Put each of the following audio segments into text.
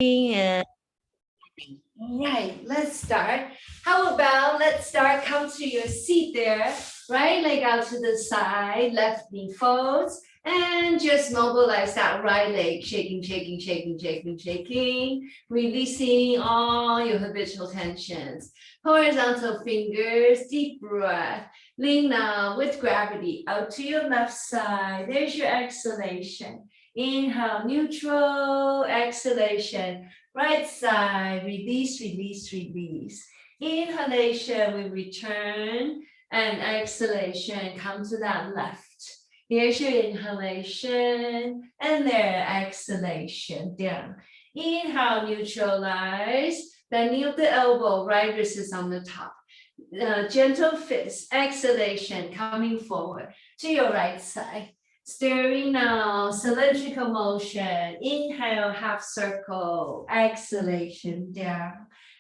And all right, let's start. How about let's start, come to your seat there, right leg out to the side, left knee folds, and just mobilize that right leg, shaking, shaking, shaking, shaking, shaking, releasing all your habitual tensions. Horizontal fingers, deep breath. Lean now with gravity out to your left side. There's your exhalation. Inhale, neutral, exhalation. Right side, release, release, release. Inhalation, we return, and exhalation, come to that left. Here's your inhalation, and there, exhalation, down. Inhale, neutralize, then knee of the elbow, right wrist is on the top. Gentle fist, exhalation, coming forward to your right side. Stirring now, cylindrical motion. Inhale, half circle, exhalation, down.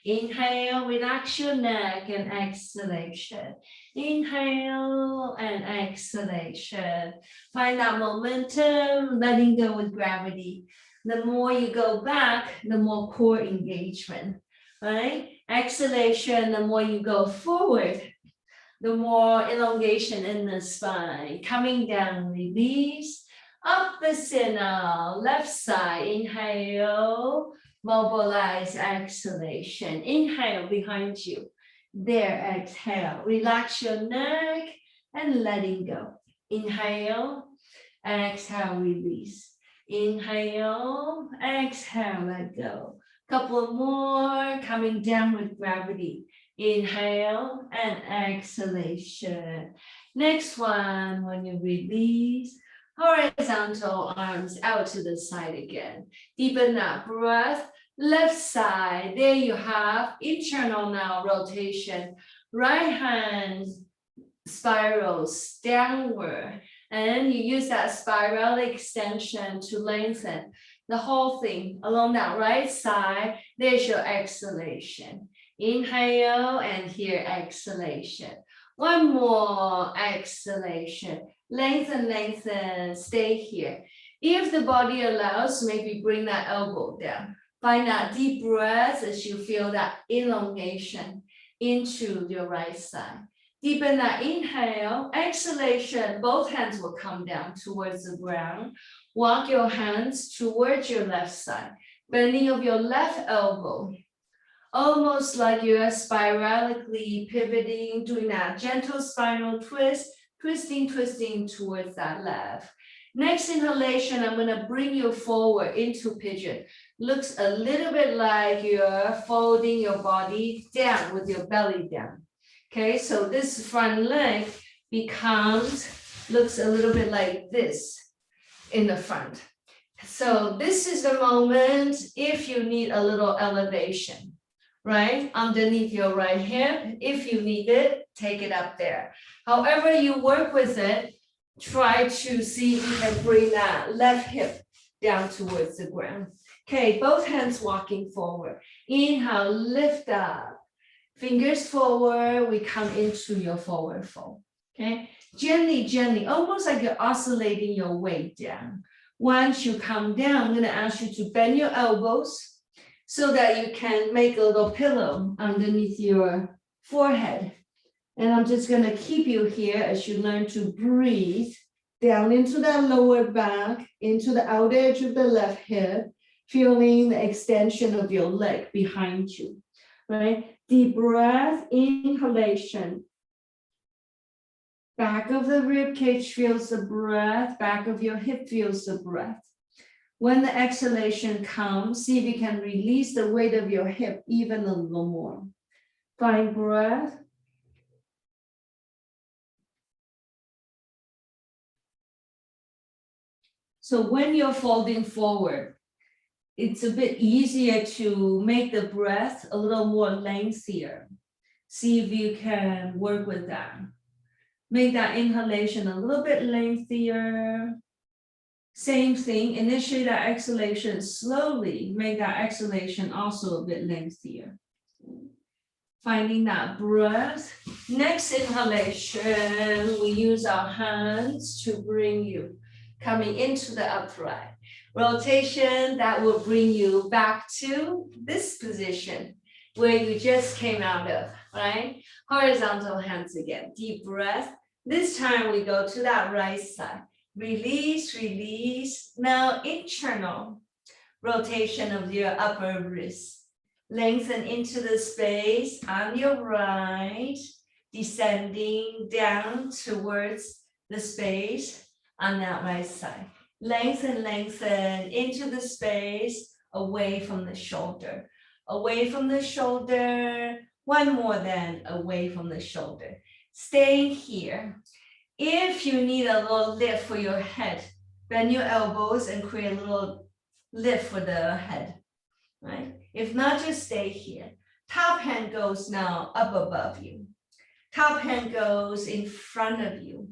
Inhale, relax your neck and exhalation. Inhale and exhalation. Find that momentum, letting go with gravity. The more you go back, the more core engagement, right? Exhalation, the more you go forward, the more elongation in the spine. Coming down, release. Opposite now, left side, inhale, mobilize, exhalation. Inhale behind you. There, exhale. Relax your neck and letting go. Inhale, exhale, release. Inhale, exhale, let go. Couple more, coming down with gravity. Inhale and exhalation. Next one, when you release, horizontal arms out to the side again. Deepen that breath. Left side, there you have internal now rotation. Right hand spirals downward. And you use that spiralic extension to lengthen the whole thing along that right side. There's your exhalation. Inhale and here exhalation. One more exhalation. Lengthen, lengthen, stay here. If the body allows, maybe bring that elbow down. Find that deep breath as you feel that elongation into your right side. Deepen that inhale, exhalation, both hands will come down towards the ground. Walk your hands towards your left side. Bending of your left elbow. Almost like you are spiralically pivoting, doing that gentle spinal twist, twisting, twisting towards that left. Next inhalation, I'm going to bring you forward into pigeon. Looks a little bit like you're folding your body down with your belly down. Okay, so this front leg looks a little bit like this in the front. So this is the moment if you need a little elevation, right? Underneath your right hip. If you need it, take it up there. However you work with it, try to see if you can bring that left hip down towards the ground. Okay, both hands walking forward. Inhale, lift up. Fingers forward, we come into your forward fold. Okay, gently, gently, almost like you're oscillating your weight down. Once you come down, I'm going to ask you to bend your elbows so that you can make a little pillow underneath your forehead. And I'm just going to keep you here as you learn to breathe down into that lower back, into the outer edge of the left hip, feeling the extension of your leg behind you, right? Deep breath, inhalation. Back of the rib cage feels the breath, back of your hip feels the breath. When the exhalation comes, see if you can release the weight of your hip even a little more. Find breath. So when you're folding forward, it's a bit easier to make the breath a little more lengthier. See if you can work with that. Make that inhalation a little bit lengthier. Same thing, initiate that exhalation slowly. Make that exhalation also a bit lengthier. Finding that breath. Next inhalation, we use our hands to bring you coming into the upright. Rotation that will bring you back to this position where you just came out of, right? Horizontal hands again, deep breath. This time we go to that right side. Release, release. Now internal rotation of your upper wrist. Lengthen into the space on your right, descending down towards the space on that right side. Lengthen, lengthen into the space away from the shoulder. Away from the shoulder. One more then, away from the shoulder. Stay here. If you need a little lift for your head, bend your elbows and create a little lift for the head, right? If not, just stay here. Top hand goes now up above you. Top hand goes in front of you.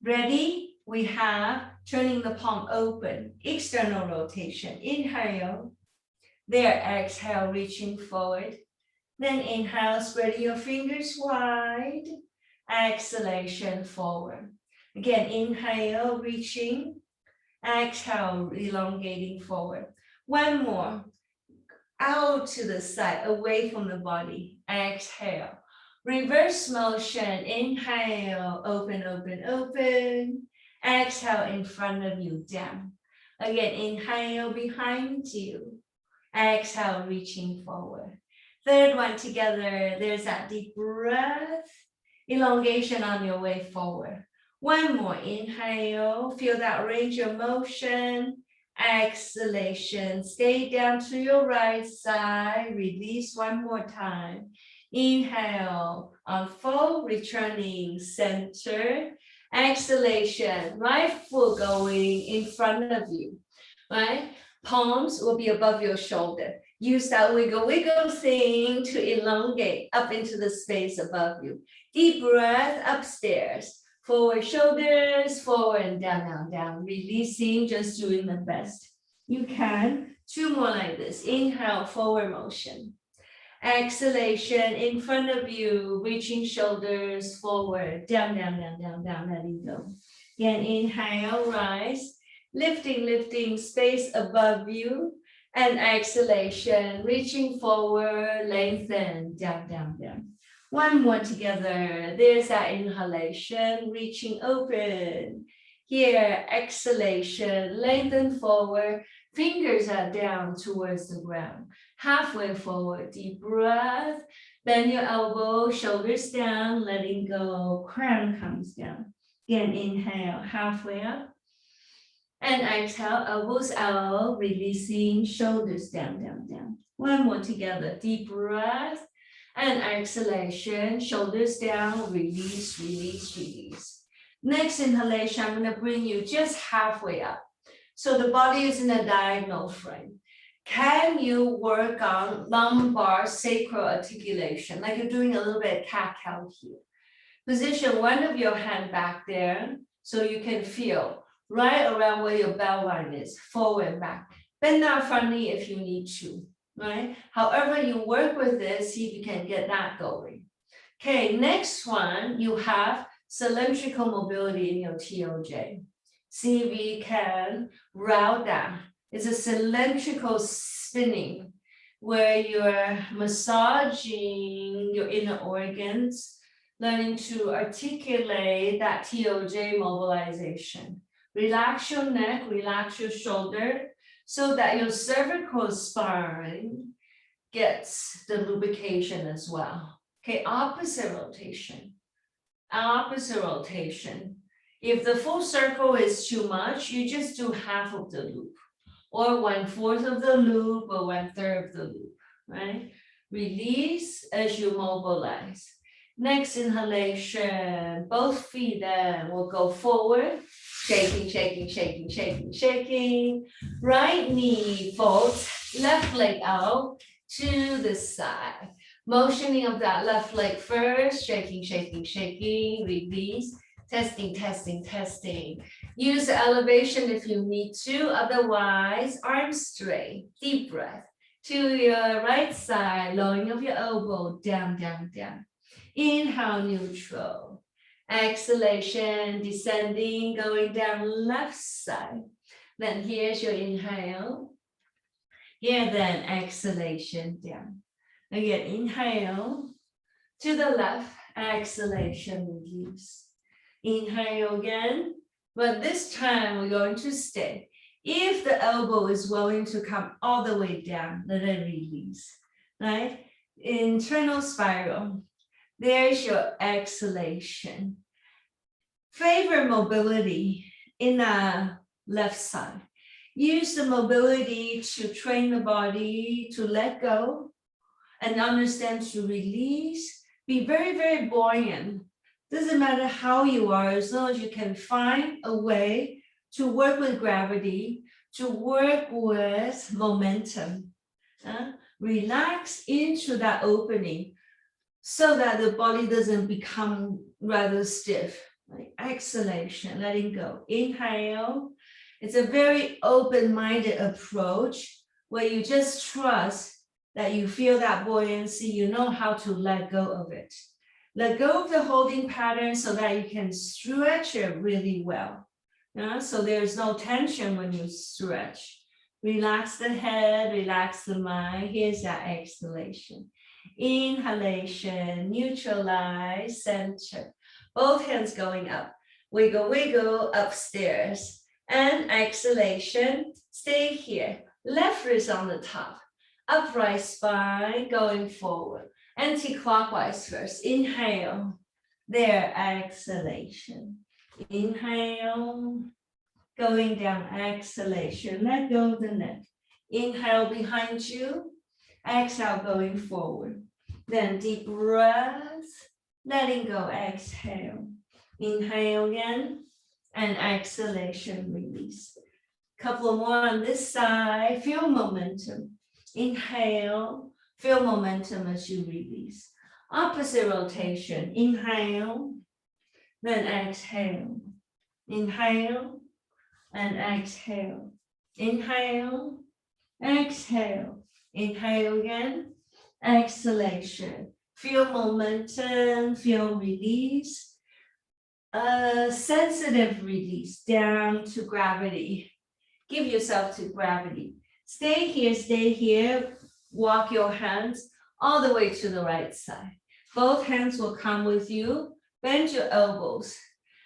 Ready? We have turning the palm open, external rotation. Inhale. There, exhale, reaching forward. Then inhale, spreading your fingers wide. Exhalation forward. Again, inhale, reaching. Exhale, elongating forward. One more. Out to the side, away from the body. Exhale. Reverse motion. Inhale, open, open, open. Exhale, in front of you, down. Again, inhale behind you. Exhale, reaching forward. Third one together. There's that deep breath. Elongation on your way forward. One more. Inhale. Feel that range of motion. Exhalation. Stay down to your right side. Release one more time. Inhale. Unfold. Returning center. Exhalation. Right foot going in front of you. Right? Palms will be above your shoulder. Use that wiggle, wiggle thing to elongate up into the space above you. Deep breath upstairs. Forward shoulders, forward and down, down, down. Releasing, just doing the best you can. Two more like this. Inhale, forward motion. Exhalation, in front of you, reaching shoulders forward. Down, down, down, down, down, letting go. Again, inhale, rise. Lifting, lifting, space above you. And exhalation, reaching forward, lengthen, down, down, down. One more together. There's that inhalation, reaching open. Here, exhalation, lengthen forward. Fingers are down towards the ground. Halfway forward, deep breath. Bend your elbow, shoulders down, letting go. Crown comes down. Again, inhale, halfway up. And exhale, elbows out, releasing, shoulders down, down, down. One more together, deep breath. And exhalation, shoulders down, release, release, release. Next inhalation, I'm going to bring you just halfway up. So the body is in a diagonal frame. Can you work on lumbar sacral articulation? Like you're doing a little bit of cat-cow here. Position one of your hand back there so you can feel right around where your bell line is, forward and back. Bend down frontally if you need to, right? However you work with this, see if you can get that going. Okay, next one, you have cylindrical mobility in your TOJ. See if we can route that. It's a cylindrical spinning where you're massaging your inner organs, learning to articulate that TOJ mobilization. Relax your neck, relax your shoulder so that your cervical spine gets the lubrication as well. Okay, opposite rotation. Opposite rotation. If the full circle is too much, you just do half of the loop or 1/4 of the loop or 1/3 of the loop, right? Release as you mobilize. Next inhalation, both feet then will go forward, shaking, shaking, shaking, shaking, shaking. Right knee folds, left leg out to the side. Motioning of that left leg first, shaking, shaking, shaking, release. Testing, testing, testing. Use the elevation if you need to, otherwise arms straight, deep breath. To your right side, lowering of your elbow, down, down, down. Inhale, neutral. Exhalation, descending, going down left side. Then here's your inhale. Here then exhalation down. Again, inhale to the left, exhalation release. Inhale again, but this time we're going to stay. If the elbow is willing to come all the way down, let it release, right? Internal spiral. There's your exhalation. Favor mobility in the left side. Use the mobility to train the body to let go and understand to release. Be very, very buoyant. Doesn't matter how you are, as long as you can find a way to work with gravity, to work with momentum. Relax into that opening so that the body doesn't become rather stiff. Like exhalation, letting go. Inhale. It's a very open-minded approach where you just trust that you feel that buoyancy, you know how to let go of it. Let go of the holding pattern so that you can stretch it really well. So there's no tension when you stretch. Relax the head, relax the mind. Here's that exhalation. Inhalation, neutralize, center. Both hands going up. Wiggle, wiggle, upstairs. And exhalation, stay here. Left wrist on the top. Upright spine, going forward. Anti-clockwise first. Inhale. There, exhalation. Inhale. Going down, exhalation. Let go of the neck. Inhale behind you. Exhale, going forward. Then deep breath. Letting go, exhale. Inhale again. And exhalation, release. Couple more on this side. Feel momentum. Inhale. Feel momentum as you release. Opposite rotation. Inhale. Then exhale. Inhale. And exhale. Inhale. Exhale. Inhale again. Exhalation. Feel momentum. Feel release. Sensitive release down to gravity. Give yourself to gravity. Stay here. Walk your hands all the way to the right side. Both hands will come with you. Bend your elbows.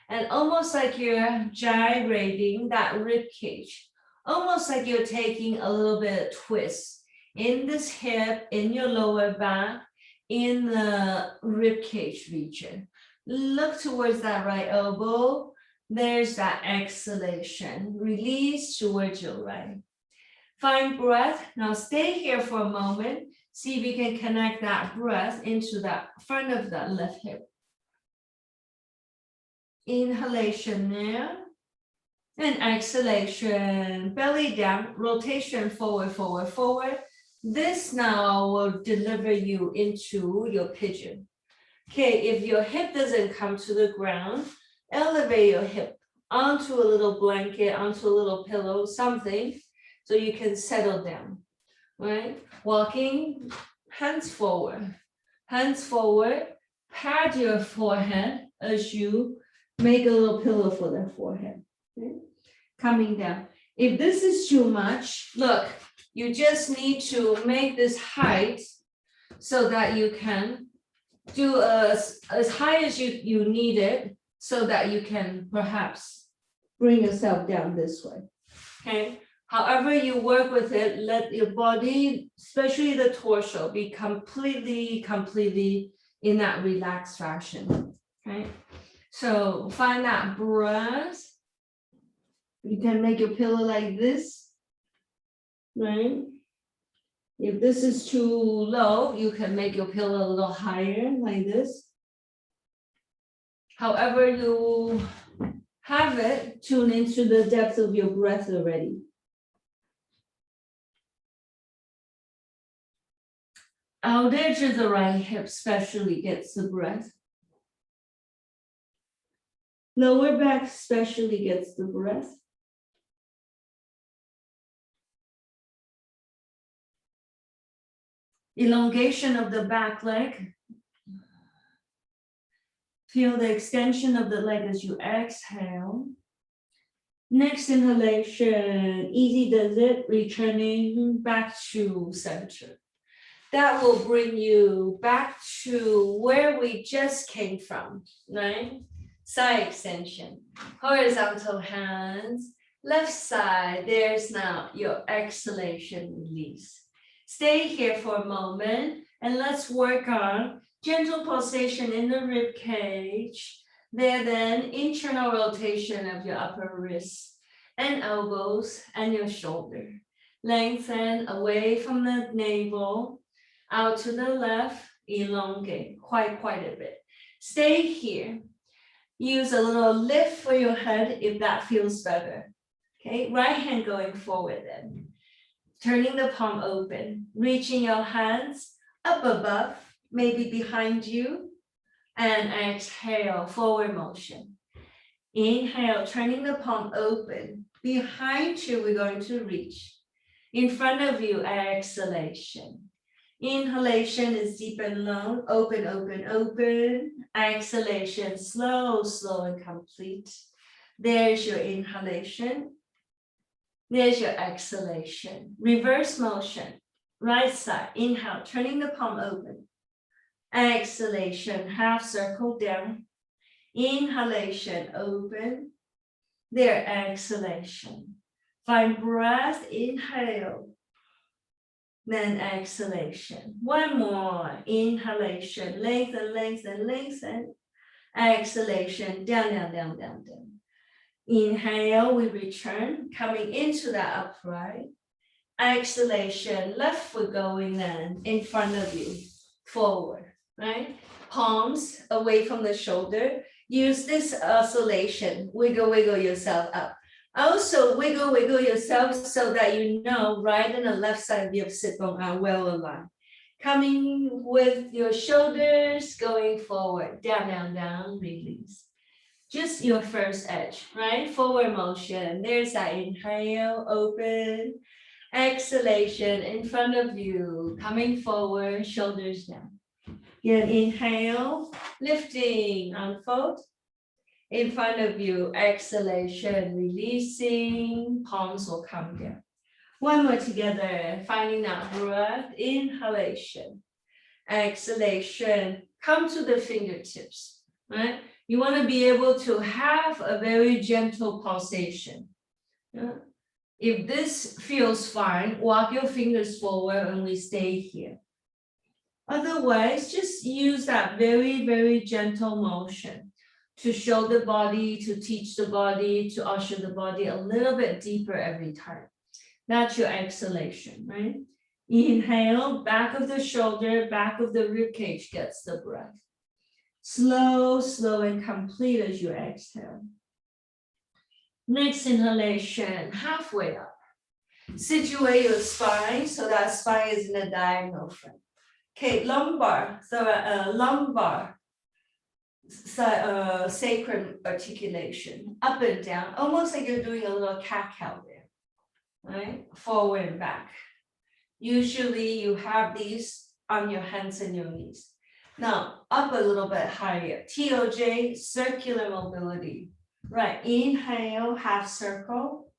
And almost like you're gyrating that rib cage. Almost like you're taking a little bit of twist in this hip, in your lower back, in the rib cage region. Look towards that right elbow. There's that exhalation. Release towards your right. Find breath. Now stay here for a moment. See if you can connect that breath into the front of the left hip. Inhalation there. And exhalation. Belly down. Rotation forward, forward, forward. This now will deliver you into your pigeon. Okay, if your hip doesn't come to the ground, elevate your hip onto a little blanket, onto a little pillow, something, so you can settle down, right? Walking, hands forward, pat your forehead as you make a little pillow for the forehead, okay? Coming down. If this is too much, look, you just need to make this height so that you can do as high as you need it so that you can perhaps bring yourself down this way, okay? However you work with it, let your body, especially the torso, be completely in that relaxed fashion, okay? So find that breath. You can make your pillow like this, right? If this is too low, you can make your pillow a little higher like this. However you have it, tune into the depth of your breath already. Out edge of the right hip especially gets the breath. Lower back especially gets the breath. Elongation of the back leg. Feel the extension of the leg as you exhale. Next inhalation, easy does it, returning back to center. That will bring you back to where we just came from, right? Side extension, horizontal hands, left side, there's now your exhalation release. Stay here for a moment and let's work on gentle pulsation in the rib cage. There then, internal rotation of your upper wrists and elbows and your shoulder. Lengthen away from the navel, out to the left, elongate quite a bit. Stay here. Use a little lift for your head if that feels better. Okay, right hand going forward then. Turning the palm open, reaching your hands up above, maybe behind you, and exhale, forward motion. Inhale, turning the palm open. Behind you, we're going to reach. In front of you, exhalation. Inhalation is deep and long, open, open, open. Exhalation, slow, slow and complete. There's your inhalation. There's your exhalation. Reverse motion, right side, inhale, turning the palm open. Exhalation, half circle down. Inhalation, open. There, exhalation. Find breath, inhale. Then exhalation. One more, inhalation, lengthen, lengthen, lengthen. Exhalation, down, down, down, down, down. Inhale, we return, coming into that upright. Exhalation, left foot going then in front of you, forward. Right? Palms away from the shoulder. Use this oscillation. Wiggle, wiggle yourself up. Also, wiggle, wiggle yourself so that you know right and the left side of your sit bone are well aligned. Coming with your shoulders going forward. Down, down, down, release. Just your first edge, right? Forward motion. There's that inhale, open. Exhalation in front of you. Coming forward, shoulders down. Again, inhale, lifting, unfold. In front of you, exhalation, releasing, palms will come down. One more together, finding that breath, inhalation, exhalation, come to the fingertips, right? You want to be able to have a very gentle pulsation. Yeah? If this feels fine, walk your fingers forward and we stay here. Otherwise, just use that very, very gentle motion to show the body, to teach the body, to usher the body a little bit deeper every time. That's your exhalation, right? Inhale, back of the shoulder, back of the rib cage gets the breath. Slow, slow and complete as you exhale. Next inhalation, halfway up. Situate your spine so that spine is in a diagonal front. Okay, lumbar, sacrum articulation, up and down, almost like you're doing a little cat-cow there, right? Forward and back. Usually you have these on your hands and your knees. Now, up a little bit higher, TOJ, circular mobility. Right, inhale, half circle,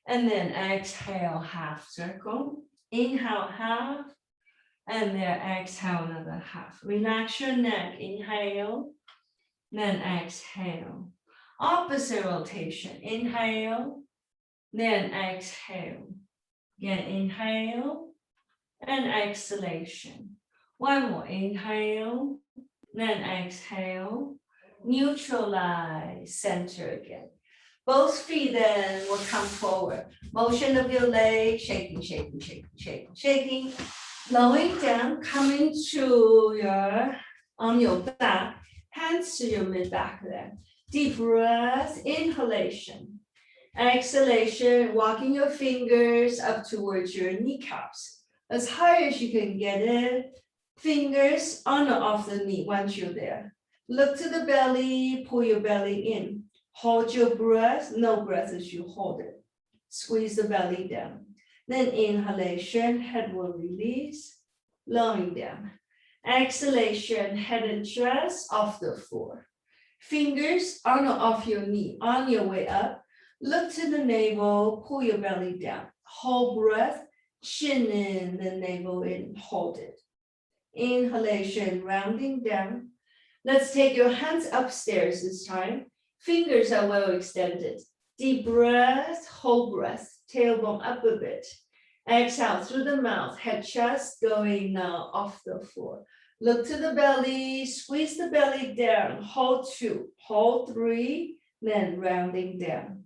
and then exhale, half circle. Inhale, half, and then exhale another half. Relax your neck, inhale, then exhale. Opposite rotation, inhale, then exhale. Again, inhale, and exhalation. One more, inhale, then exhale. Neutralize, center again. Both feet then will come forward. Motion of your legs, shaking, shaking, shaking, shaking, shaking. Lowering down, coming to on your back, hands to your mid-back there. Deep breath, inhalation. Exhalation, walking your fingers up towards your kneecaps. As high as you can get it. Fingers on or off the knee once you're there. Look to the belly, pull your belly in. Hold your breath, no breath as you hold it. Squeeze the belly down. Then inhalation, head will release, lowering down. Exhalation, head and chest off the floor. Fingers on or off your knee, on your way up. Look to the navel, pull your belly down. Hold breath, chin in, the navel in, hold it. Inhalation, rounding down. Let's take your hands upstairs this time. Fingers are well extended. Deep breath, hold breath, tailbone up a bit. Exhale through the mouth, head chest going now off the floor. Look to the belly, squeeze the belly down, hold 2, hold 3, then rounding down.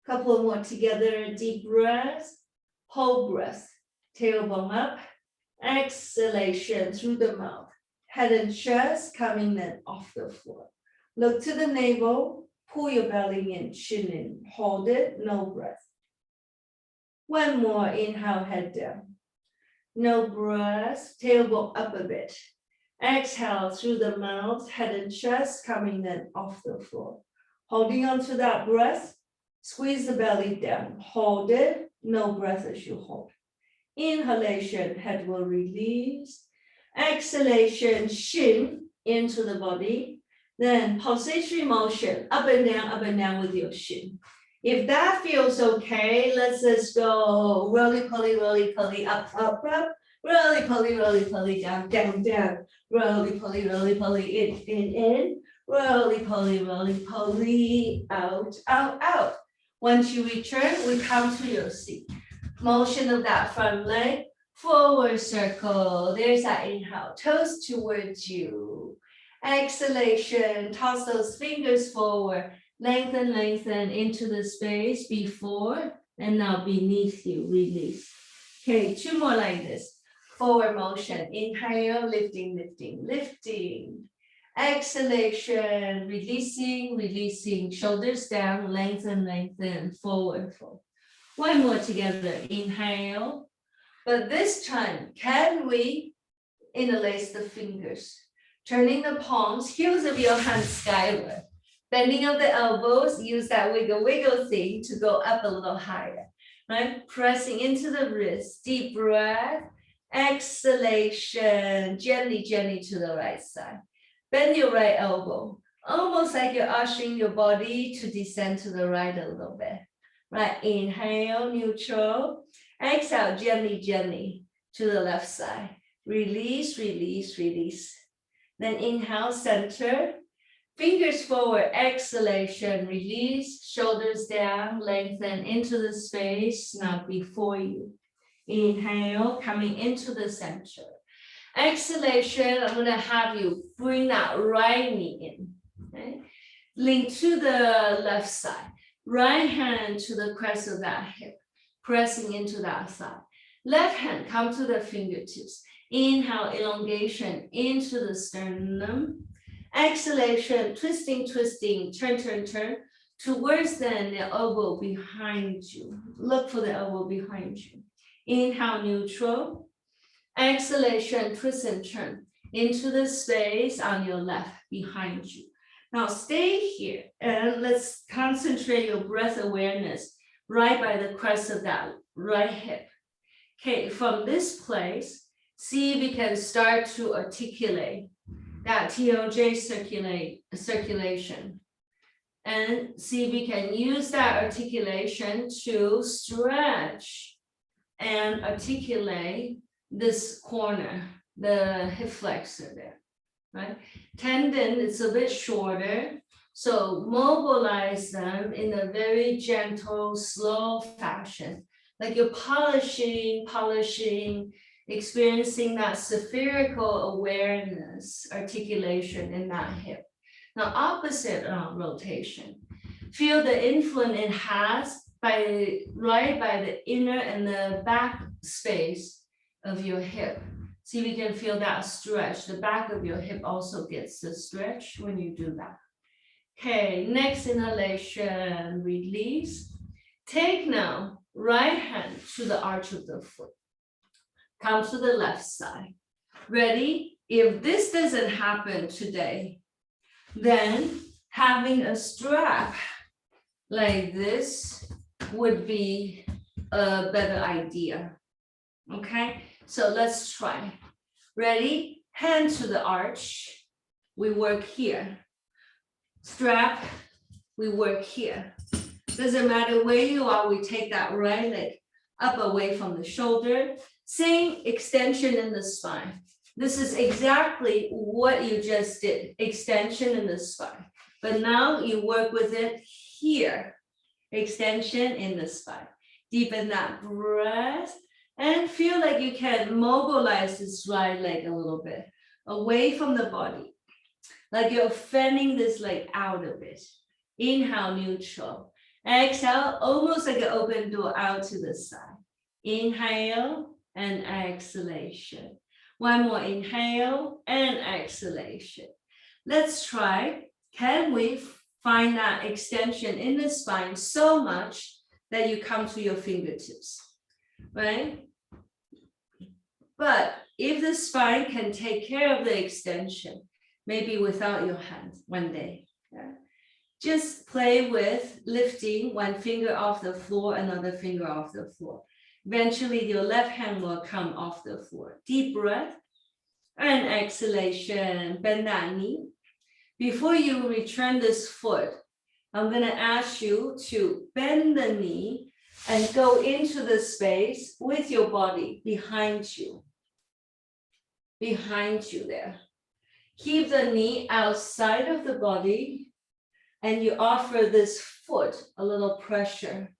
Couple more together, deep breath, hold breath, tailbone up, exhalation through the mouth, head and chest coming then off the floor. Look to the navel, pull your belly in, chin in, hold it, no breath. One more, inhale, head down. No breath, tailbone up a bit. Exhale through the mouth, head and chest coming then off the floor. Holding on to that breath, squeeze the belly down, hold it, no breath as you hold. Inhalation, head will release. Exhalation, shin into the body. Then pulsatory motion, up and down with your shin. If that feels okay, let's just go roly-poly, up, roly-poly, down, roly-poly, in, roly-poly, out. Once you return, we come to your seat. Motion of that front leg, forward circle. There's that inhale, toes towards you. Exhalation, toss those fingers forward. Lengthen into the space before and now beneath you, release. Okay, 2 more like this. Forward motion, inhale, lifting. Exhalation, releasing, shoulders down, lengthen, forward. 1 more together, inhale. But this time, can we interlace the fingers? Turning the palms, heels of your hands skyward. Bending of the elbows, use that wiggle thing to go up a little higher, right? Pressing into the wrist, deep breath, exhalation, gently to the right side. Bend your right elbow, almost like you're ushering your body to descend to the right a little bit, right? Inhale, neutral, exhale, gently to the left side. Release. Then inhale, center. Fingers forward, exhalation, release, shoulders down, lengthen into the space now before you. Inhale, coming into the center. Exhalation, I'm gonna have you bring that right knee in, okay? Lean to the left side, right hand to the crest of that hip, pressing into that side. Left hand, come to the fingertips. Inhale, elongation into the sternum. Exhalation, twisting, turn towards then the elbow behind you. Look for the elbow behind you. Inhale, neutral. Exhalation, twist and turn into the space on your left behind you. Now stay here and let's concentrate your breath awareness right by the crest of that right hip. Okay, from this place, see if we can start to articulate that TOJ circulation, and see if we can use that articulation to stretch and articulate this corner, the hip flexor there, right? Tendon is a bit shorter, so mobilize them in a very gentle, slow fashion, like you're polishing, experiencing that spherical awareness, articulation in that hip. Now, opposite rotation. Feel the influence it has right by the inner and the back space of your hip. See if you can feel that stretch. The back of your hip also gets the stretch when you do that. Okay, next inhalation, release. Take now right hand to the arch of the foot. Come to the left side. Ready? If this doesn't happen today, then having a strap like this would be a better idea. Okay, so let's try. Ready? Hand to the arch. We work here. Strap, we work here. Doesn't matter where you are, we take that right leg up away from the shoulder. Same extension in the spine. This is exactly what you just did, extension in the spine. But now you work with it here, extension in the spine. Deepen that breath and feel like you can mobilize this right leg a little bit away from the body. Like you're fanning this leg out a bit. Inhale, neutral. Exhale, almost like an open door out to the side. Inhale and exhalation. One more inhale and exhalation. Let's try. Can we find that extension in the spine so much that you come to your fingertips, right? But if the spine can take care of the extension, maybe without your hand one day, yeah? Just play with lifting one finger off the floor, another finger off the floor. Eventually, your left hand will come off the floor. Deep breath and exhalation. Bend that knee. Before you return this foot, I'm going to ask you to bend the knee and go into the space with your body behind you. Behind you there. Keep the knee outside of the body and you offer this foot a little pressure.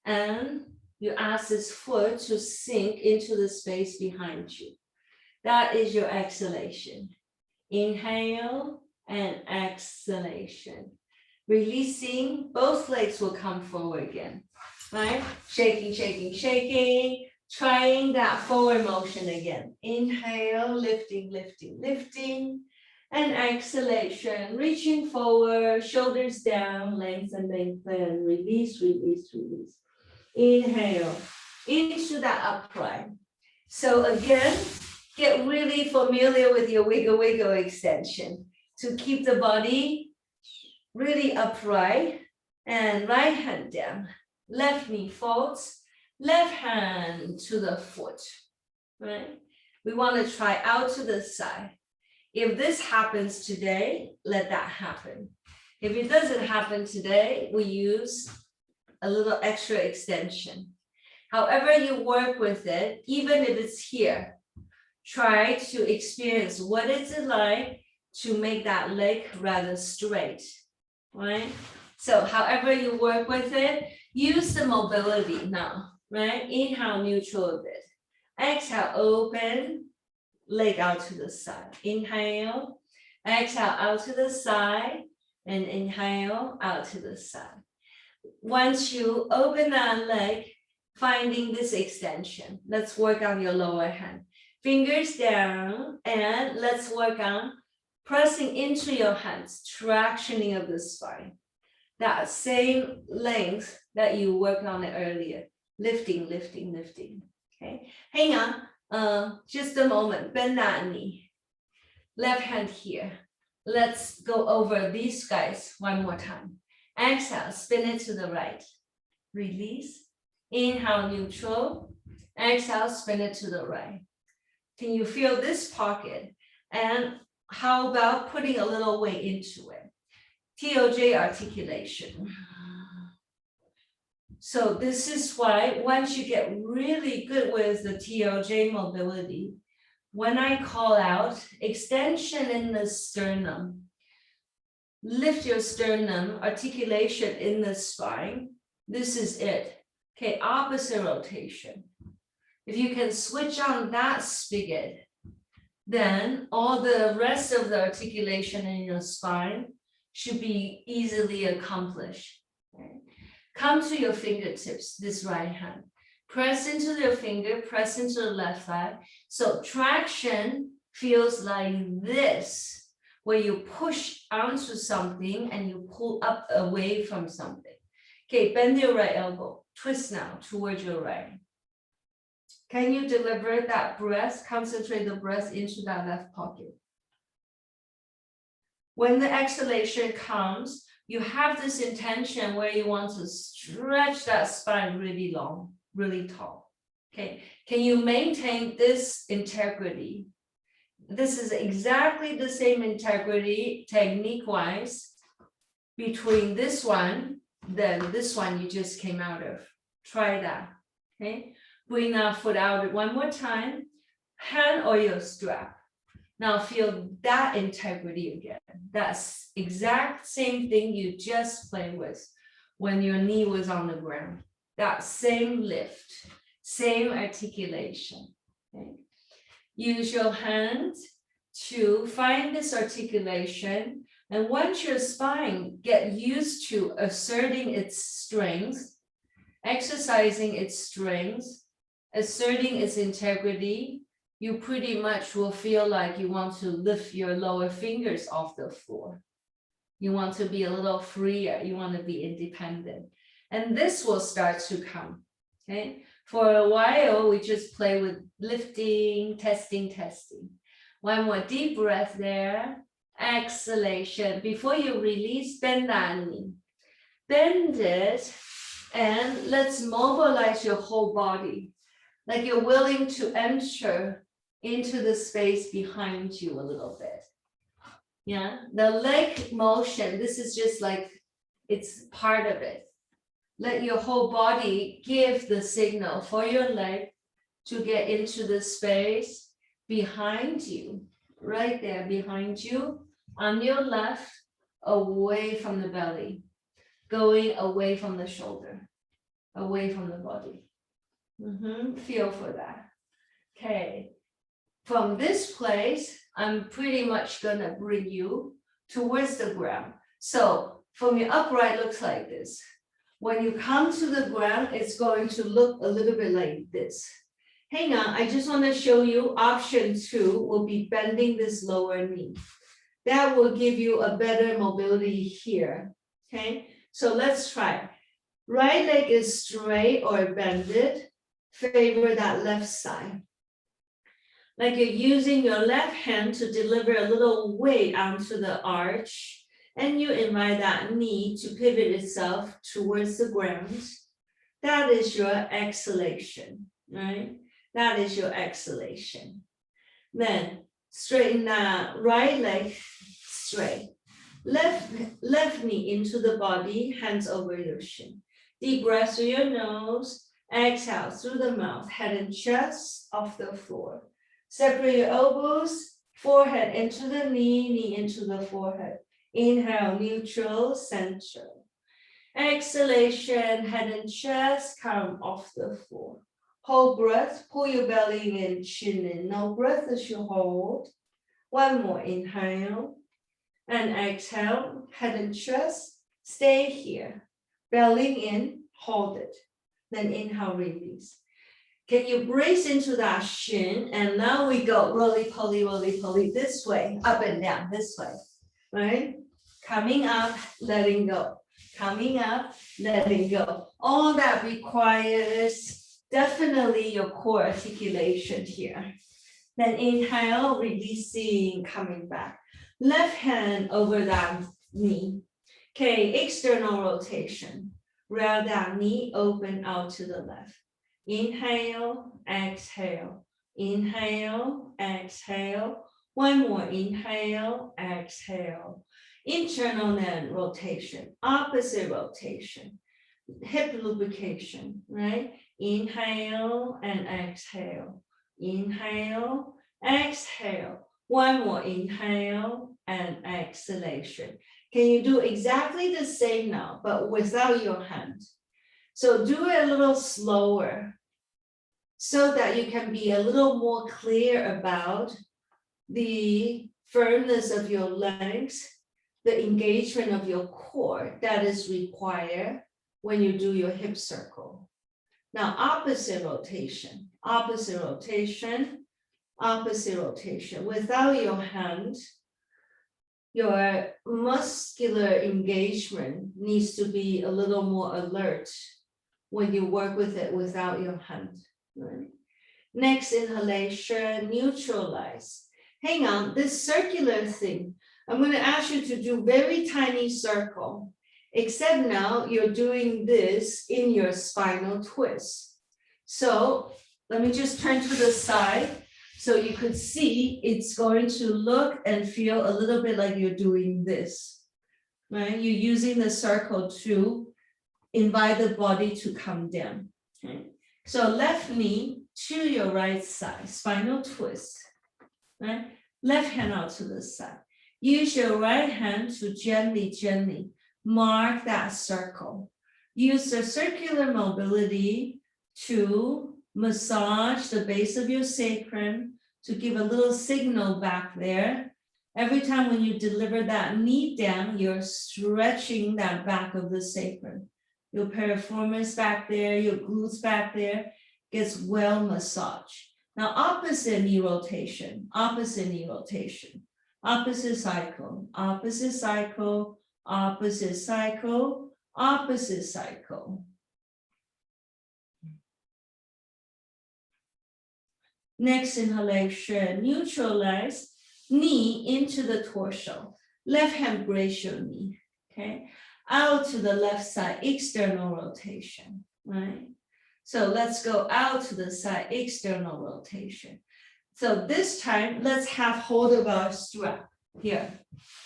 And you ask this foot to sink into the space behind you. That is your exhalation. Inhale and exhalation. Releasing, both legs will come forward again, right? Shaking, shaking, shaking. Trying that forward motion again. Inhale, lifting, lifting, lifting. And exhalation, reaching forward, shoulders down, lengthen, lengthen. Release, release, release. Inhale into that upright. So again, get really familiar with your wiggle, wiggle extension to keep the body really upright. And right hand down, left knee folds, left hand to the foot, right? We want to try out to the side. If this happens today, let that happen. If it doesn't happen today, we use a little extra extension. However you work with it, even if it's here, try to experience what is it like to make that leg rather straight, right? So however you work with it, use the mobility now, right? Inhale, neutral a bit. Exhale, open, leg out to the side. Inhale, exhale out to the side, and inhale out to the side. Once you open that leg, finding this extension, let's work on your lower hand. Fingers down, and let's work on pressing into your hands, tractioning of the spine. That same length that you worked on it earlier. Lifting, lifting, lifting. Okay, hang on, just a moment. Bend that knee. Left hand here. Let's go over these guys one more time. Exhale, spin it to the right. Release. Inhale, neutral. Exhale, spin it to the right. Can you feel this pocket? And how about putting a little weight into it? TOJ articulation. So this is why once you get really good with the TOJ mobility, when I call out extension in the sternum, lift your sternum, articulation in the spine, this is it. Okay, opposite rotation. If you can switch on that spigot, then all the rest of the articulation in your spine should be easily accomplished. Okay? Come to your fingertips, this right hand. Press into your finger, press into the left thigh. So traction feels like this, where you push onto something and you pull up away from something. Okay, bend your right elbow. Twist now towards your right. Can you deliver that breath? Concentrate the breath into that left pocket. When the exhalation comes, you have this intention where you want to stretch that spine really long, really tall. Okay, can you maintain this integrity? This is exactly the same integrity technique-wise between this one than this one you just came out of. Try that, okay? Bring that foot out one more time, hand or your strap. Now feel that integrity again. That's exact same thing you just played with when your knee was on the ground. That same lift, same articulation, okay? Use your hand to find this articulation. And once your spine get used to asserting its strength, exercising its strength, asserting its integrity, you pretty much will feel like you want to lift your lower fingers off the floor. You want to be a little freer. You want to be independent. And this will start to come, okay? For a while, we just play with lifting, testing, testing. One more deep breath there. Exhalation. Before you release, bend that knee. Bend it, and let's mobilize your whole body. Like you're willing to enter into the space behind you a little bit. Yeah, the leg motion, this is just like, it's part of it. Let your whole body give the signal for your leg to get into the space behind you, right there behind you, on your left, away from the belly, going away from the shoulder, away from the body. Feel for that. Okay. From this place, I'm pretty much gonna bring you towards the ground. So from your upright looks like this. When you come to the ground, it's going to look a little bit like this. Hang on, I just want to show you option 2 will be bending this lower knee. That will give you a better mobility here. Okay, so let's try. Right leg is straight or bended. Favor that left side. Like you're using your left hand to deliver a little weight onto the arch, and you invite that knee to pivot itself towards the ground. That is your exhalation, right? That is your exhalation. Then straighten that right leg straight. Left knee into the body, hands over your shin. Deep breath through your nose. Exhale through the mouth, head and chest off the floor. Separate your elbows, forehead into the knee, knee into the forehead. Inhale, neutral, center. Exhalation, head and chest come off the floor. Hold breath, pull your belly in, chin in. No breath as you hold. One more, inhale. And exhale, head and chest, stay here. Belly in, hold it. Then inhale, release. Can you brace into that shin? And now we go roly-poly this way, up and down, this way, right? Coming up, letting go. Coming up, letting go. All that requires definitely your core articulation here. Then inhale, releasing, coming back. Left hand over that knee. Okay, external rotation. Round that knee, open out to the left. Inhale, exhale. Inhale, exhale. One more, inhale, exhale. Internal then rotation, opposite rotation. Hip lubrication, right? Inhale and exhale. Inhale, exhale. One more, inhale and exhalation. Can you do exactly the same now, but without your hand? So do it a little slower so that you can be a little more clear about the firmness of your legs, the engagement of your core that is required when you do your hip circle. Now, opposite rotation, opposite rotation, opposite rotation. Without your hand, your muscular engagement needs to be a little more alert when you work with it without your hand. Right? Next inhalation, neutralize. Hang on, this circular thing, I'm going to ask you to do very tiny circle, except now you're doing this in your spinal twist. So let me just turn to the side so you could see it's going to look and feel a little bit like you're doing this, right? You're using the circle to invite the body to come down. Okay? So left knee to your right side, spinal twist. Right? Left hand out to the side. Use your right hand to gently mark that circle. Use the circular mobility to massage the base of your sacrum to give a little signal back there. Every time when you deliver that knee down, you're stretching that back of the sacrum. Your piriformis back there, your glutes back there gets well massaged. Now, opposite knee rotation, opposite knee rotation, opposite cycle, opposite cycle, opposite cycle, opposite cycle. Next inhalation, neutralize knee into the torso. Left hand brace your knee, okay? Out to the left side, external rotation, right? So let's go out to the side, external rotation. So this time, let's have hold of our strap here,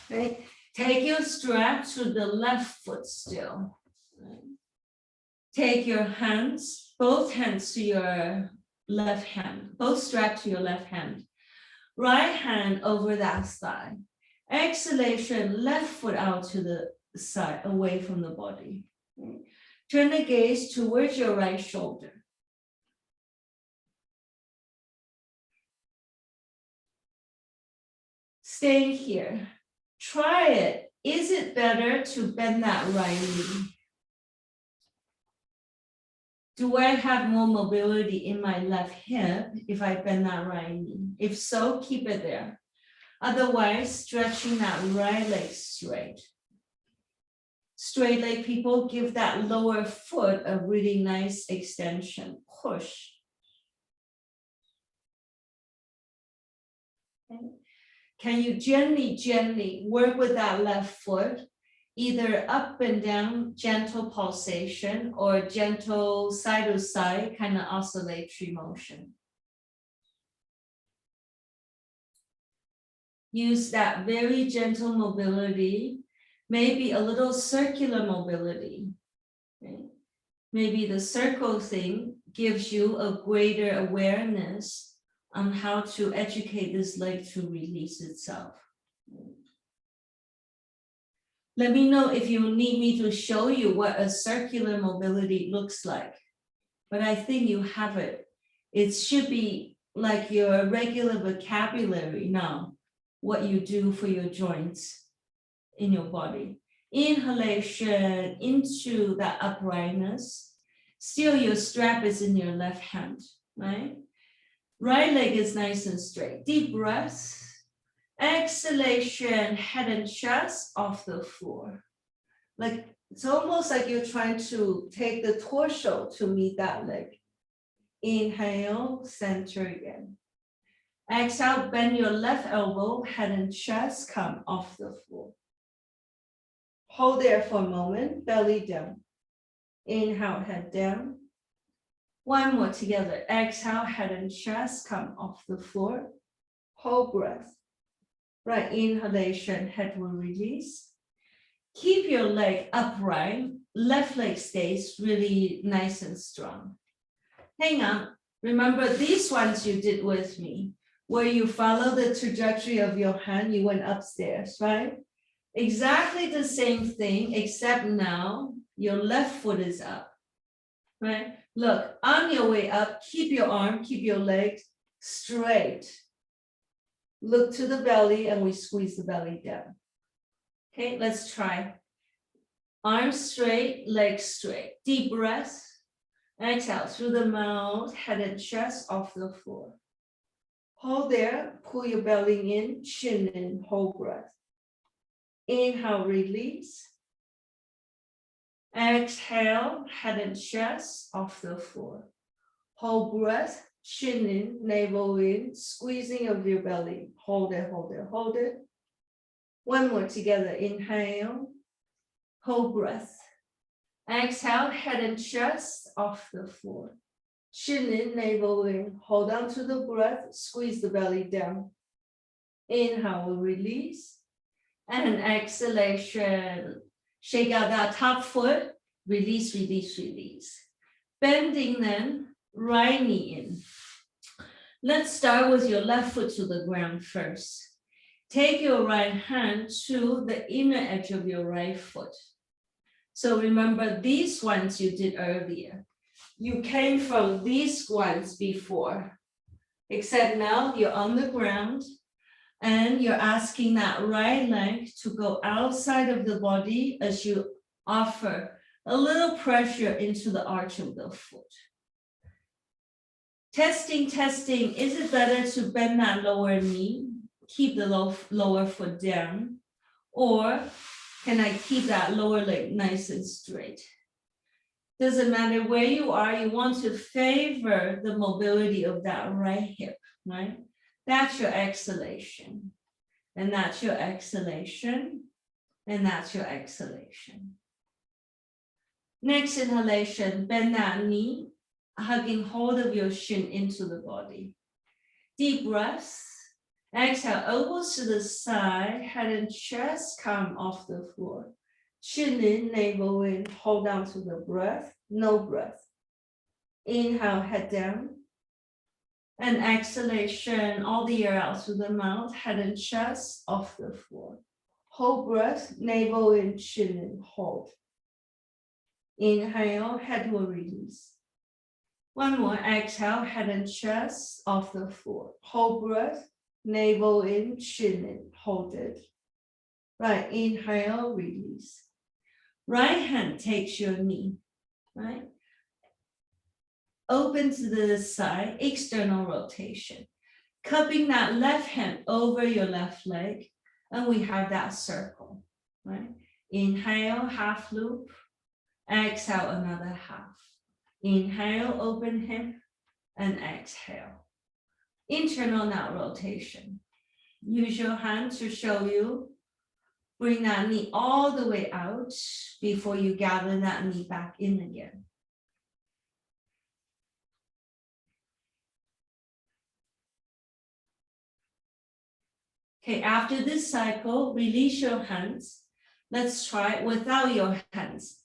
right? Take your strap to the left foot still. Right? Take your hands, both hands to your left hand, both strapped to your left hand. Right hand over that side. Exhalation, left foot out to the side, away from the body. Right? Turn the gaze towards your right shoulder. Stay here. Try it. Is it better to bend that right knee? Do I have more mobility in my left hip if I bend that right knee? If so, keep it there. Otherwise, stretching that right leg straight. Straight leg people, give that lower foot a really nice extension. Push. Okay. Can you gently work with that left foot, either up and down, gentle pulsation, or gentle side to side, kind of oscillatory motion. Use that very gentle mobility, maybe a little circular mobility. Okay? Maybe the circle thing gives you a greater awareness on how to educate this leg to release itself. Let me know if you need me to show you what a circular mobility looks like. But I think you have it. It should be like your regular vocabulary now, what you do for your joints in your body. Inhalation into that uprightness. Still your strap is in your left hand, right? Right leg is nice and straight. Deep breath. Exhalation, head and chest off the floor. Like it's almost like you're trying to take the torso to meet that leg. Inhale, center again. Exhale, bend your left elbow, head and chest come off the floor. Hold there for a moment, belly down. Inhale, head down. One more together. Exhale, head and chest come off the floor. Hold breath. Right, inhalation, head will release. Keep your leg upright. Left leg stays really nice and strong. Hang on. Remember these ones you did with me, where you follow the trajectory of your hand, you went upstairs, right? Exactly the same thing, except now your left foot is up, right? Look, on your way up, keep your arm, keep your legs straight. Look to the belly and we squeeze the belly down. Okay, let's try. Arms straight, legs straight. Deep breath. Exhale through the mouth, head and chest off the floor. Hold there, pull your belly in, chin in, hold breath. Inhale, release. Exhale, head and chest off the floor. Hold breath, chin in, navel in, squeezing of your belly. Hold it, hold it, hold it. One more together, inhale, hold breath. Exhale, head and chest off the floor. Chin in, navel in, hold on to the breath, squeeze the belly down. Inhale, release. And exhalation, shake out that top foot, Release, release, release. Bending then, right knee in. Let's start with your left foot to the ground first. Take your right hand to the inner edge of your right foot. So remember these ones you did earlier. You came from these ones before, except now you're on the ground and you're asking that right leg to go outside of the body as you offer a little pressure into the arch of the foot. Testing, testing, is it better to bend that lower knee, keep the lower foot down, or can I keep that lower leg nice and straight? Doesn't matter where you are, you want to favor the mobility of that right hip, right? That's your exhalation, and that's your exhalation, and that's your exhalation. Next inhalation, bend that knee, hugging hold of your shin into the body. Deep breaths. Exhale, elbows to the side, head and chest come off the floor. Chin in, navel in, hold down to the breath, no breath. Inhale, head down. And exhalation, all the air out through the mouth, head and chest off the floor. Hold breath, navel in, chin in, hold. Inhale, head will release. One more, exhale, head and chest off the floor. Hold breath, navel in, chin in, hold it. Right, inhale, release. Right hand takes your knee, right? Open to the side, external rotation. Cupping that left hand over your left leg, and we have that circle, right? Inhale, half loop. Exhale, another half. Inhale, open hip, and exhale. Internal now rotation. Use your hand to show you. Bring that knee all the way out before you gather that knee back in again. Okay, after this cycle, release your hands. Let's try it without your hands.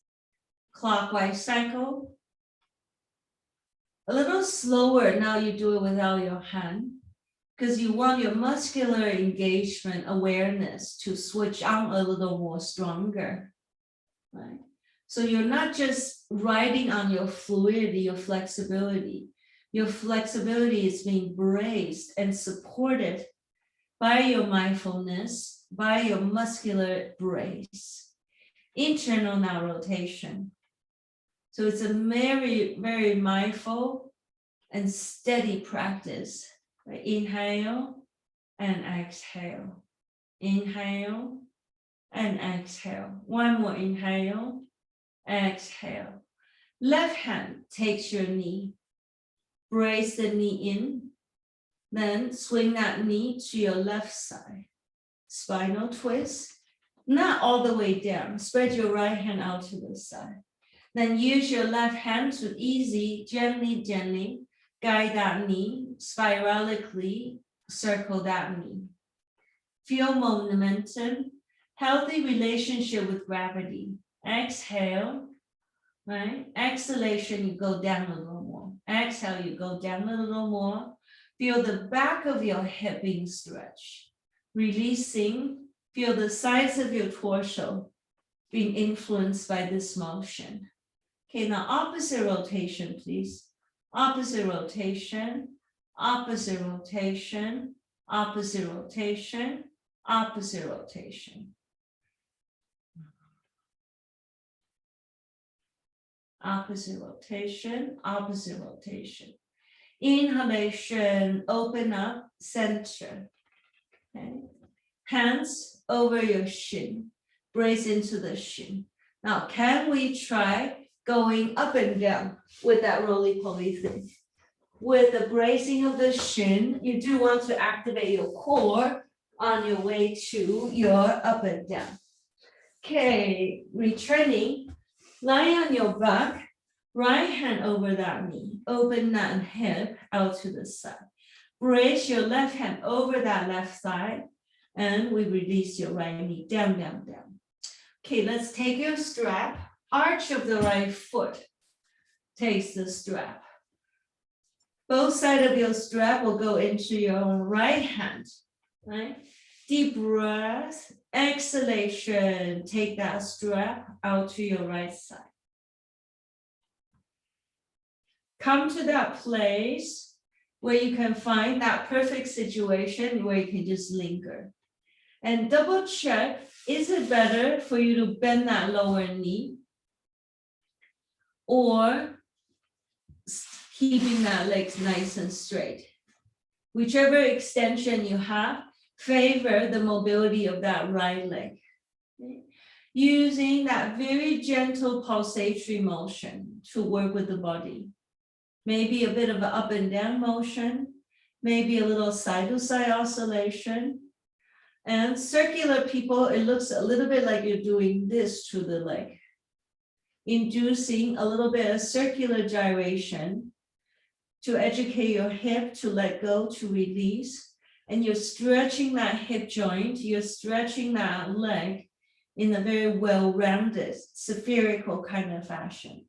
Clockwise cycle. A little slower now you do it without your hand, because you want your muscular engagement awareness to switch on a little more stronger, right? So you're not just riding on your fluidity, your flexibility. Your flexibility is being braced and supported by your mindfulness, by your muscular brace. Internal now rotation. So it's a very, very mindful and steady practice. Right? Inhale and exhale. Inhale and exhale. One more inhale, exhale. Left hand takes your knee. Brace the knee in. Then swing that knee to your left side. Spinal twist. Not all the way down. Spread your right hand out to the side. Then use your left hand to gently, gently guide that knee, spiralically circle that knee. Feel momentum, healthy relationship with gravity. Exhale, right? Exhalation, you go down a little more. Exhale, you go down a little more. Feel the back of your hip being stretched. Releasing, feel the sides of your torso being influenced by this motion. Okay, now opposite rotation, please. Opposite rotation, opposite rotation, opposite rotation, opposite rotation. Opposite rotation, opposite rotation. Inhalation, open up, center. Okay. Hands over your shin, brace into the shin. Now, can we try going up and down with that roly-poly thing? With the bracing of the shin, you do want to activate your core on your way to your up and down. Okay, returning, lie on your back, right hand over that knee, open that hip out to the side. Brace your left hand over that left side, and we release your right knee down, down, down. Okay, let's take your strap. arch of the right foot takes the strap. Both sides of your strap will go into your right hand, right? Deep breath, exhalation, take that strap out to your right side. Come to that place where you can find that perfect situation where you can just linger. And double check, is it better for you to bend that lower knee or keeping that legs nice and straight? Whichever extension you have, favor the mobility of that right leg. Okay? Using that very gentle pulsatory motion to work with the body. Maybe a bit of an up and down motion, maybe a little side to side oscillation. And circular people, it looks a little bit like you're doing this to the leg, inducing a little bit of circular gyration to educate your hip to let go, to release. And you're stretching that hip joint, you're stretching that leg in a very well-rounded, spherical kind of fashion.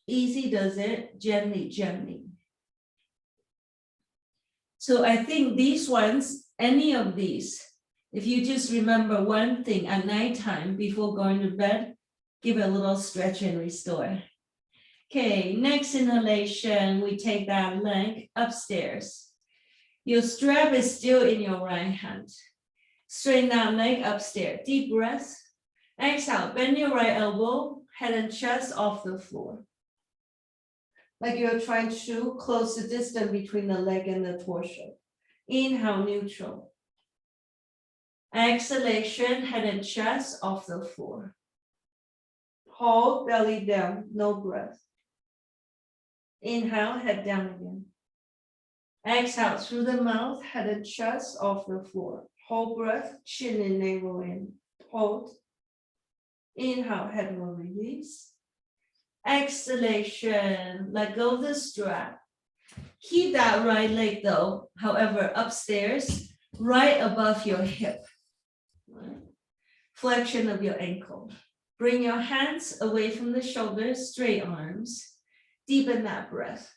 Easy does it, gently, gently. So I think these ones, any of these, if you just remember one thing at nighttime before going to bed, give it a little stretch and restore. Okay, next inhalation, we take that leg upstairs. Your strap is still in your right hand. Straighten that leg upstairs, deep breath. Exhale, bend your right elbow, head and chest off the floor. Like you're trying to close the distance between the leg and the torso. Inhale, neutral. Exhalation, head and chest off the floor. Hold, belly down, no breath. Inhale, head down again. Exhale through the mouth, head and chest off the floor. Hold breath, chin and navel in. Hold. Inhale, head will release. Exhalation, let go of the strap. Keep that right leg though, however, upstairs, right above your hip. Right? Flexion of your ankle. Bring your hands away from the shoulders, straight arms. Deepen that breath.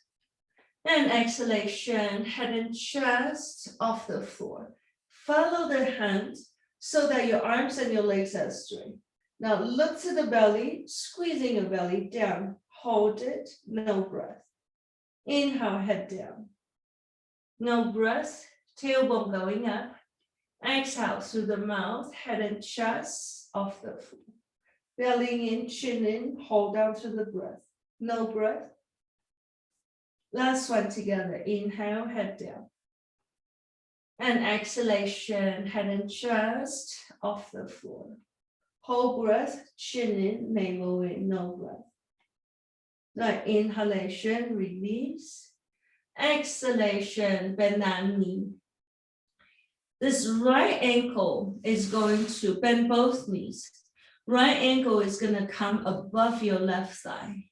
And exhalation, head and chest off the floor. Follow the hand so that your arms and your legs are straight. Now look to the belly, squeezing your belly down. Hold it, no breath. Inhale, head down. No breath, tailbone going up. Exhale through the mouth, head and chest off the floor. Belly in, chin in, hold down to the breath. No breath. Last one together. Inhale, head down. And exhalation, head and chest off the floor. Hold breath, chin in, navel in, no breath. Now inhalation, release. Exhalation, bend that knee. This right ankle is going to bend both knees. Right ankle is going to come above your left thigh,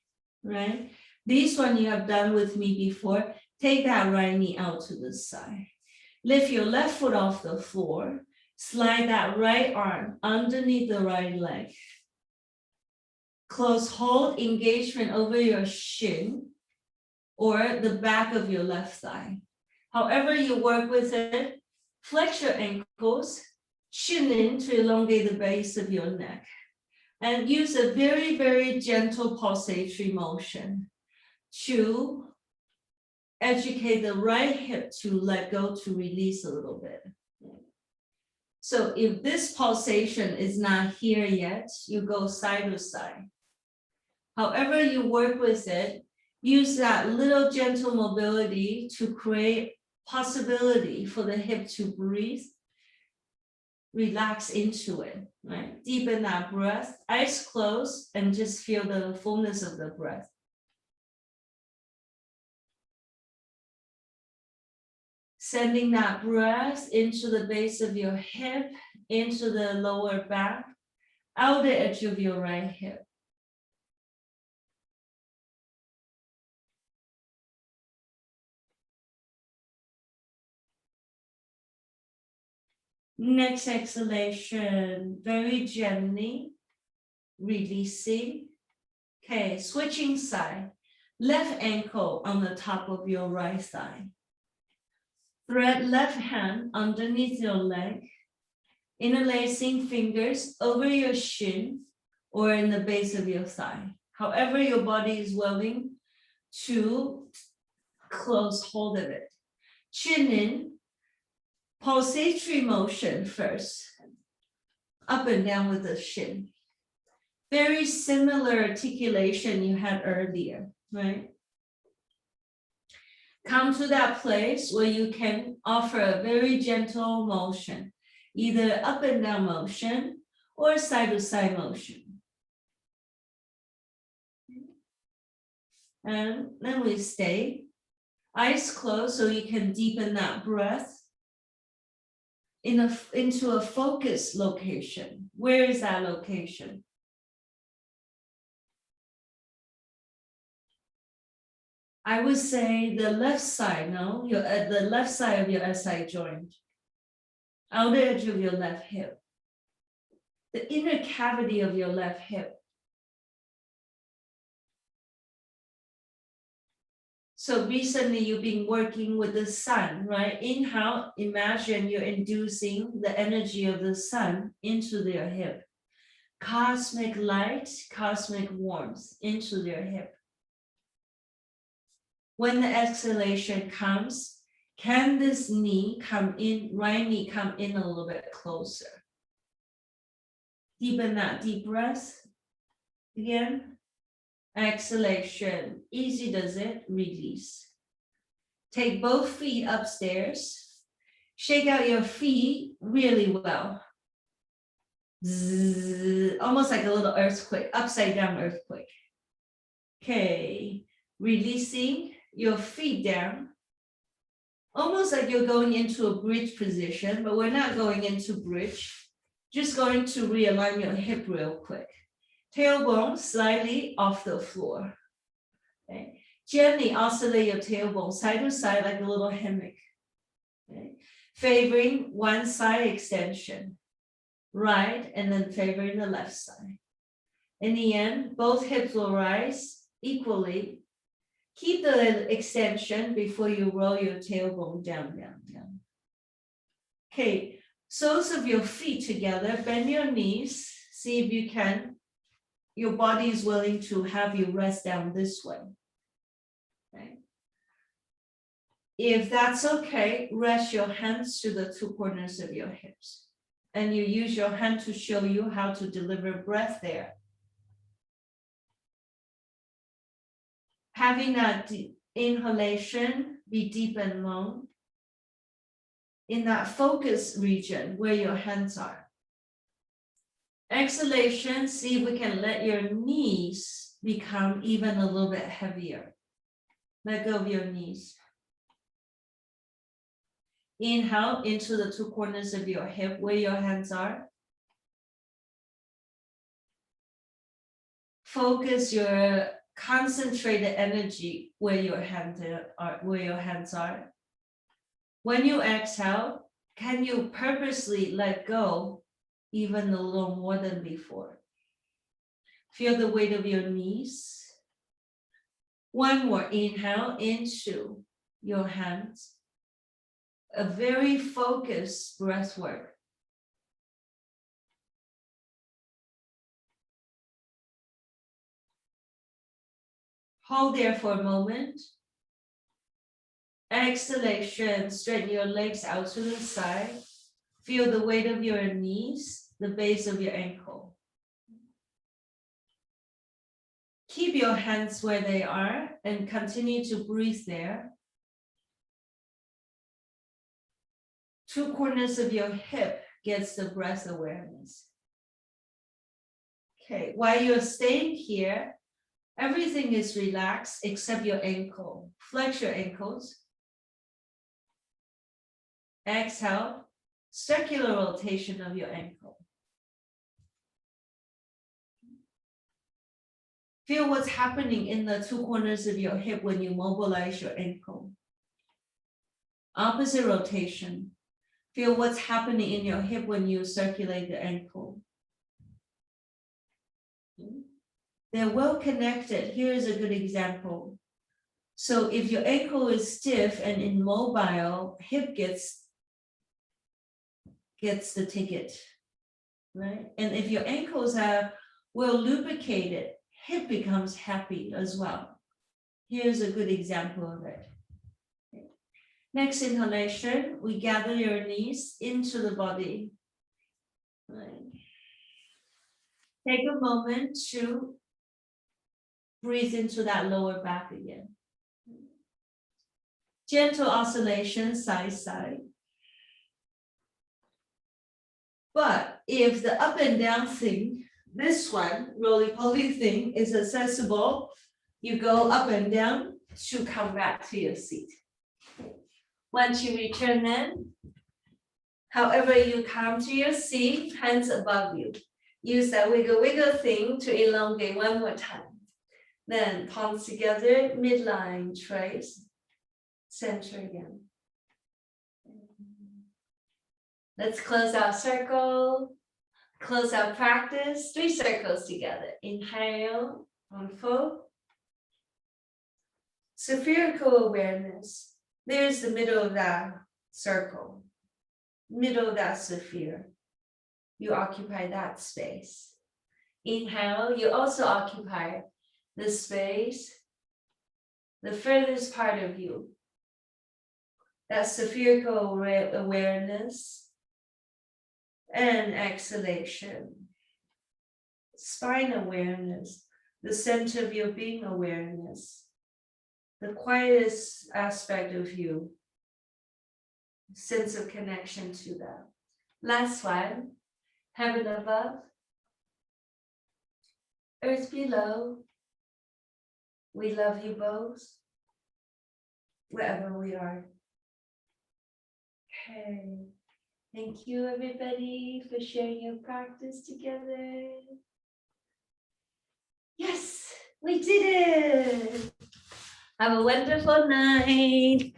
right? This one you have done with me before. Take that right knee out to the side. Lift your left foot off the floor. Slide that right arm underneath the right leg. Close hold engagement over your shin or the back of your left thigh. However you work with it, flex your ankles, chin in to elongate the base of your neck. And use a very, very gentle pulsatory motion to educate the right hip to let go, to release a little bit. So if this pulsation is not here yet, you go side to side. However you work with it, use that little gentle mobility to create possibility for the hip to breathe, relax into it, right? Deepen that breath, eyes closed, and just feel the fullness of the breath. Sending that breath into the base of your hip, into the lower back, outer edge of your right hip. Next exhalation, very gently releasing. Okay, switching side. Left ankle on the top of your right thigh. Thread left hand underneath your leg. Interlacing fingers over your shin or in the base of your thigh. However your body is willing to close hold of it. Chin in, pulsatory motion first. Up and down with the shin. Very similar articulation you had earlier, right? Come to that place where you can offer a very gentle motion, either up and down motion or side to side motion. And then we stay, eyes closed so you can deepen that breath into a focus location. Where is that location? I would say the left side, no? You're at the left side of your SI joint. Outer edge of your left hip. The inner cavity of your left hip. So recently you've been working with the sun, right? Inhale, imagine you're inducing the energy of the sun into their hip. Cosmic light, cosmic warmth into their hip. When the exhalation comes, can this knee come in, right knee come in a little bit closer? Deepen that deep breath. Again, exhalation, easy does it, release. Take both feet upstairs. Shake out your feet really well. Zzz, almost like a little earthquake, upside down earthquake. Okay, releasing your feet down, almost like you're going into a bridge position, but we're not going into bridge, just going to realign your hip real quick. Tailbone slightly off the floor. Okay. Gently oscillate your tailbone side to side like a little hammock. Okay. Favoring one side extension, right, and then favoring the left side. In the end, both hips will rise equally. Keep the extension before you roll your tailbone down, down, down. Okay, soles of your feet together, bend your knees, see if you can. Your body is willing to have you rest down this way. Okay. If that's okay, rest your hands to the two corners of your hips. And you use your hand to show you how to deliver breath there. Having that inhalation be deep and long in that focus region where your hands are. Exhalation, see if we can let your knees become even a little bit heavier. Let go of your knees. Inhale into the two corners of your hip where your hands are. Focus your concentrated energy where your hands are. When you exhale, can you purposely let go even a little more than before? Feel the weight of your knees. One more inhale into your hands. A very focused breath work. Hold there for a moment. Exhalation, straighten your legs out to the side. Feel the weight of your knees, the base of your ankle. Keep your hands where they are and continue to breathe there. Two corners of your hip gets the breath awareness. Okay, while you're staying here, everything is relaxed except your ankle. Flex your ankles. Exhale, circular rotation of your ankle. Feel what's happening in the two corners of your hip when you mobilize your ankle. Opposite rotation. Feel what's happening in your hip when you circulate the ankle. They're well connected. Here's a good example. So if your ankle is stiff and immobile, hip gets the ticket, right? And if your ankles are well lubricated, hip becomes happy as well. Here's a good example of it. Next inhalation, we gather your knees into the body. Right. Take a moment to breathe into that lower back again. Gentle oscillation, side, side. But if the up and down thing, this one, roly-poly thing, is accessible, you go up and down to come back to your seat. Once you return in, however you come to your seat, hands above you. Use that wiggle thing to elongate one more time. Then palms together, midline, trace, center again. Let's close our circle, close our practice, 3 circles together. Inhale, unfold. Spherical awareness. There's the middle of that circle, middle of that sphere. You occupy that space. Inhale, you also occupy the space, the furthest part of you. That spherical awareness. And exhalation. Spine awareness, the center of your being awareness. The quietest aspect of you, sense of connection to that. Last one, heaven above, earth below. We love you both, wherever we are. Okay, thank you everybody for sharing your practice together. Yes, we did it. Have a wonderful night.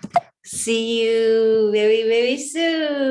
See you very, very soon.